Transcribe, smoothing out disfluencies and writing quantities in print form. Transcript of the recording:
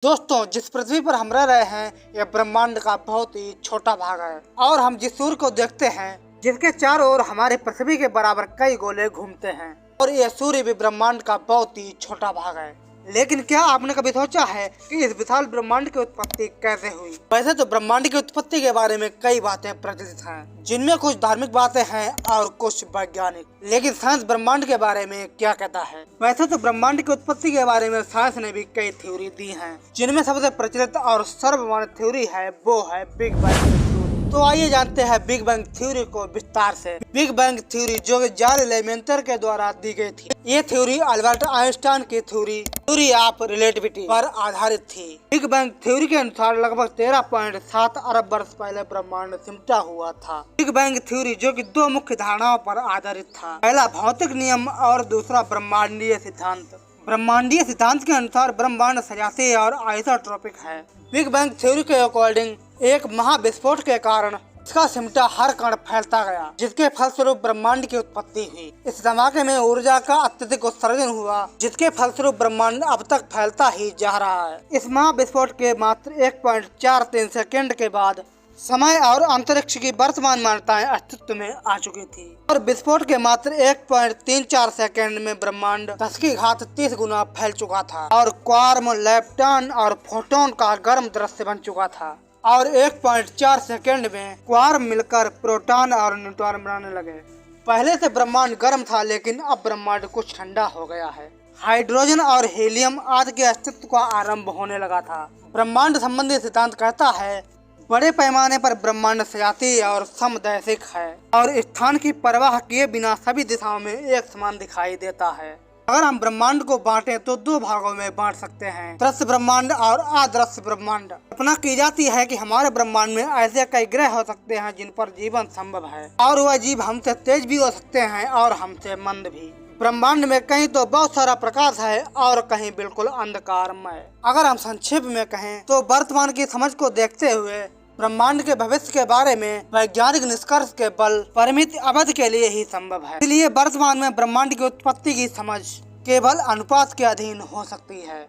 दोस्तों, जिस पृथ्वी पर हम रह रहे हैं यह ब्रह्मांड का बहुत ही छोटा भाग है और हम जिस सूर्य को देखते हैं जिसके चारों ओर हमारे पृथ्वी के बराबर कई गोले घूमते हैं और यह सूर्य भी ब्रह्मांड का बहुत ही छोटा भाग है। लेकिन क्या आपने कभी सोचा है कि इस विशाल ब्रह्मांड की उत्पत्ति कैसे हुई? वैसे तो ब्रह्मांड की उत्पत्ति के बारे में कई बातें प्रचलित हैं, जिनमें कुछ धार्मिक बातें हैं और कुछ वैज्ञानिक। लेकिन साइंस ब्रह्मांड के बारे में क्या कहता है? वैसे तो ब्रह्मांड की उत्पत्ति के बारे में साइंस ने भी कई थ्योरी दी हैं, जिनमें सबसे प्रचलित और सर्वमान्य थ्योरी है वो है बिग बैंग। तो आइए जानते हैं बिग बैंग थ्योरी को विस्तार से। बिग बैंग थ्योरी जो कि जॉन लेमेंटर के द्वारा दी गई थी, ये थ्योरी अल्बर्ट आइंस्टाइन की थ्योरी ऑफ रिलेटिविटी पर आधारित थी। बिग बैंग थ्योरी के अनुसार लगभग 13.7 अरब वर्ष पहले ब्रह्मांड सिमटा हुआ था। बिग बैंग थ्योरी जो कि दो मुख्य धारणाओं पर आधारित था, पहला भौतिक नियम और दूसरा ब्रह्मांडीय सिद्धांत। ब्रह्मांडीय सिद्धांत के अनुसार ब्रह्मांड सजातीय और आइसोट्रोपिक है। बिग बैंग थ्योरी के अकॉर्डिंग एक महाविस्फोट के कारण इसका सिमटा हर कण फैलता गया, जिसके फलस्वरूप ब्रह्मांड की उत्पत्ति हुई। इस धमाके में ऊर्जा का अत्यधिक उत्सर्जन हुआ, जिसके फलस्वरूप ब्रह्मांड अब तक फैलता ही जा रहा है। इस महाविस्फोट के मात्र 1.43 सेकंड के बाद समय और अंतरिक्ष की वर्तमान मान्यताएं अस्तित्व में आ चुकी थी और विस्फोट के मात्र 1.34 सेकंड में ब्रह्मांड 10 की घात 30 गुना फैल चुका था और क्वार्म, लेप्टॉन और फोटोन का गर्म दृश्य बन चुका था और 1.4 सेकंड में क्वार्म मिलकर प्रोटॉन और न्यूट्रॉन बनाने लगे। पहले से ब्रह्मांड गर्म था, लेकिन अब ब्रह्मांड कुछ ठंडा हो गया है। हाइड्रोजन और हीलियम आदि के अस्तित्व का आरंभ होने लगा था। ब्रह्मांड संबंधी सिद्धांत कहता है बड़े पैमाने पर ब्रह्मांड सजातीय और समदैशिक है और स्थान की परवाह किए बिना सभी दिशाओं में एक समान दिखाई देता है। अगर हम ब्रह्मांड को बांटे तो दो भागों में बांट सकते हैं, दृश्य ब्रह्मांड और अदृश्य ब्रह्मांड। कल्पना की जाती है कि हमारे ब्रह्मांड में ऐसे कई ग्रह हो सकते हैं जिन पर जीवन संभव है और वह जीव हमसे तेज भी हो सकते हैं और हमसे मंद भी। ब्रह्मांड में कहीं तो बहुत सारा प्रकाश है और कहीं बिल्कुल अंधकारमय। अगर हम संक्षेप में कहें तो वर्तमान की समझ को देखते हुए ब्रह्मांड के भविष्य के बारे में वैज्ञानिक निष्कर्ष के बल परिमित अवधि के लिए ही संभव है। इसलिए वर्तमान में ब्रह्मांड की उत्पत्ति की समझ केवल अनुपात के अधीन हो सकती है।